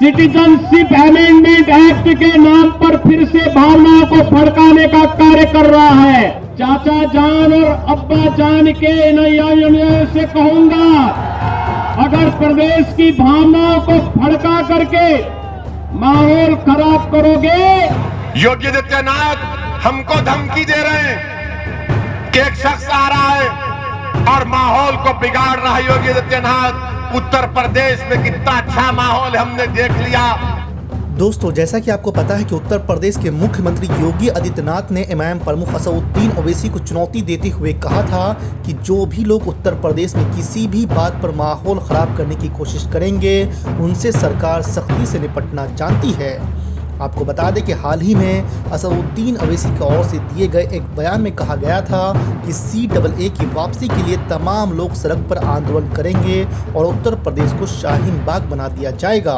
Citizenship amendment act के नाम पर फिर से भावनाओं को भड़काने का कार्य कर रहा है। चाचा जान और अब्बा जान के न्याय से कहूंगा, अगर प्रदेश की भावनाओं को भड़का करके माहौल खराब करोगे। योगी आदित्यनाथ हमको धमकी दे रहे हैं कि एक शख्स आ रहा है और माहौल को बिगाड़ रहा है। योगी आदित्यनाथ, उत्तर प्रदेश में कितना अच्छा माहौल हमने देख लिया। दोस्तों, जैसा कि आपको पता है कि उत्तर प्रदेश के मुख्यमंत्री योगी आदित्यनाथ ने इमाम प्रमुख असदुद्दीन ओवैसी को चुनौती देते हुए कहा था कि जो भी लोग उत्तर प्रदेश में किसी भी बात पर माहौल खराब करने की कोशिश करेंगे, उनसे सरकार सख्ती से निपटना जानती है। आपको बता दें कि हाल ही में असदुद्दीन ओवैसी की ओर से दिए गए एक बयान में कहा गया था कि CAA की वापसी के लिए तमाम लोग सड़क पर आंदोलन करेंगे और उत्तर प्रदेश को शाहीन बाग बना दिया जाएगा।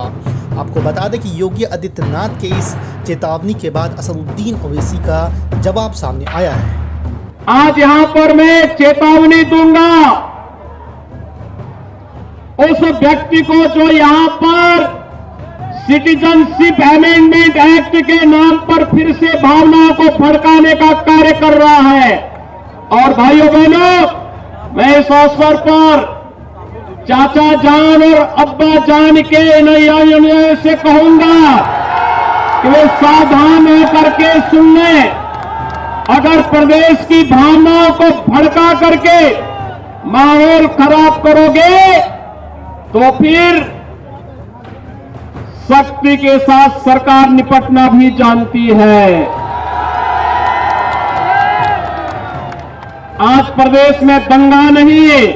आपको बता दें कि योगी आदित्यनाथ के इस चेतावनी के बाद असदुद्दीन ओवैसी का जवाब सामने आया है। आज यहाँ पर मैं चेतावनी दूंगा उस व्यक्ति को जो यहाँ पर सिटीजनशिप अमेंडमेंट एक्ट के नाम पर फिर से भावनाओं को भड़काने का कार्य कर रहा है। और भाइयों बहनों, मैं इस अवसर पर चाचा जान और अब्बा जान के न्याय से कहूंगा कि वे सावधान होकर के सुन लें। अगर प्रदेश की भावनाओं को भड़का करके माहौल खराब करोगे तो फिर सख्ती के साथ सरकार निपटना भी जानती है। आज प्रदेश में दंगा नहीं,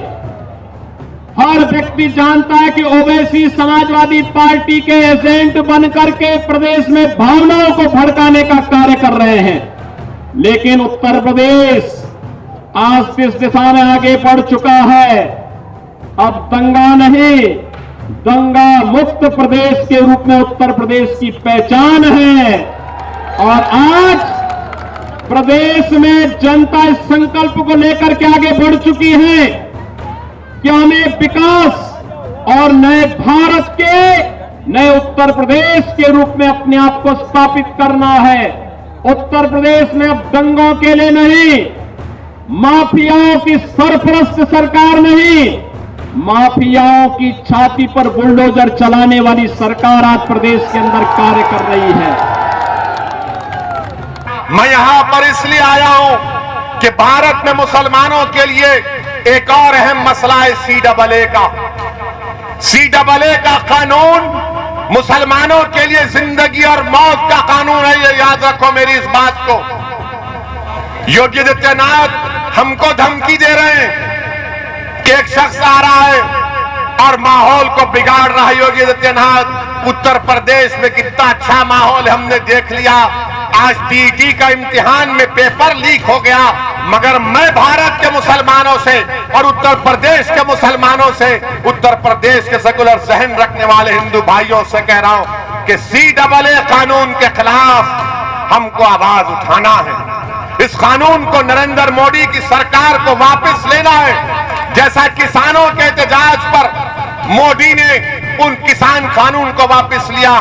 हर व्यक्ति जानता है कि ओवैसी समाजवादी पार्टी के एजेंट बनकर के प्रदेश में भावनाओं को भड़काने का कार्य कर रहे हैं। लेकिन उत्तर प्रदेश आज इस दिशा में आगे बढ़ चुका है। अब दंगा नहीं, दंगा मुक्त प्रदेश के रूप में उत्तर प्रदेश की पहचान है। और आज प्रदेश में जनता इस संकल्प को लेकर के आगे बढ़ चुकी है कि हमें विकास और नए भारत के, नए उत्तर प्रदेश के रूप में अपने आप को स्थापित करना है। उत्तर प्रदेश में अब दंगों के लिए नहीं, माफियाओं की सरपरस्त सरकार नहीं, माफियाओं की छाती पर बुलडोजर चलाने वाली सरकार आज प्रदेश के अंदर कार्य कर रही है। मैं यहां पर इसलिए आया हूं कि भारत में मुसलमानों के लिए एक और अहम मसला है CAA का। CAA का कानून मुसलमानों के लिए जिंदगी और मौत का कानून है। ये याद रखो मेरी इस बात को। योगी आदित्यनाथ हमको धमकी दे रहे हैं कि एक शख्स आ रहा है और माहौल को बिगाड़ रहा है। योगी आदित्यनाथ, उत्तर प्रदेश में कितना अच्छा माहौल हमने देख लिया। आज TET का इम्तिहान में पेपर लीक हो गया, मगर मैं भारत के मुसलमानों से और उत्तर प्रदेश के मुसलमानों से, उत्तर प्रदेश के सेकुलर जहन रखने वाले हिंदू भाइयों से कह रहा हूं कि CAA कानून के खिलाफ हमको आवाज उठाना है। इस कानून को नरेंद्र मोदी की सरकार को वापस लेना है। जैसा किसानों के एहतजाज पर मोदी ने उन किसान कानून को वापस लिया,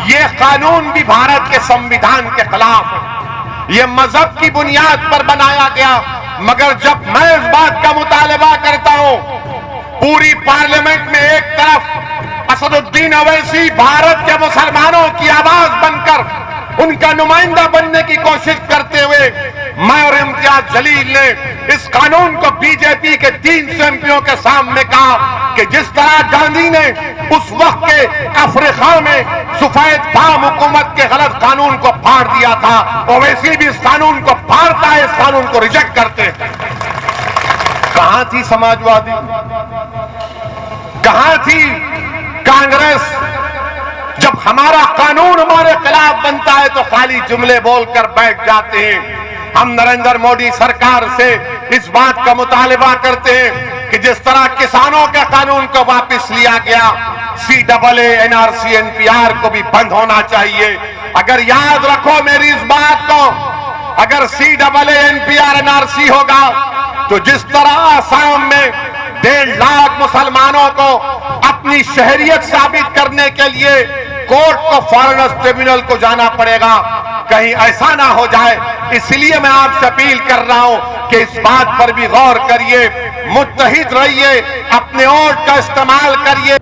ये कानून भी भारत के संविधान के खिलाफ है। ये मजहब की बुनियाद पर बनाया गया। मगर जब मैं इस बात का मुतालबा करता हूं, पूरी पार्लियामेंट में एक तरफ असदुद्दीन ओवैसी भारत के मुसलमानों की आवाज बनकर उनका नुमाइंदा बनने की कोशिश करते हुए, मैं और इम्तियाज जलील ने इस कानून को बीजेपी के 300 एमपीओं के सामने कहा कि जिस तरह गांधी ने उस वक्त के अफ्रीका में सफेद फार्म हुकूमत के गलत कानून को फाड़ दिया था, ओवैसी भी इस कानून को फाड़ता है, इस कानून को रिजेक्ट करते हैं। कहां थी समाजवादी, कहां थी कांग्रेस? जब हमारा कानून हमारे खिलाफ बनता है तो खाली जुमले बोलकर बैठ जाते हैं। हम नरेंद्र मोदी सरकार से इस बात का मुतालिबा करते हैं कि जिस तरह किसानों के कानून को वापस लिया गया, CAA, NRC, NPR को भी बंद होना चाहिए। अगर याद रखो मेरी इस बात को, अगर CAA, NPR, NRC होगा तो जिस तरह आसाम में 1.5 लाख मुसलमानों को अपनी शहरियत साबित करने के लिए कोर्ट को, फॉरेनर्स ट्रिब्यूनल को जाना पड़ेगा। कहीं ऐसा ना हो जाए, इसलिए मैं आपसे अपील कर रहा हूं कि इस बात पर भी गौर करिए, मुत्तहिद रहिए, अपने वोट का इस्तेमाल करिए।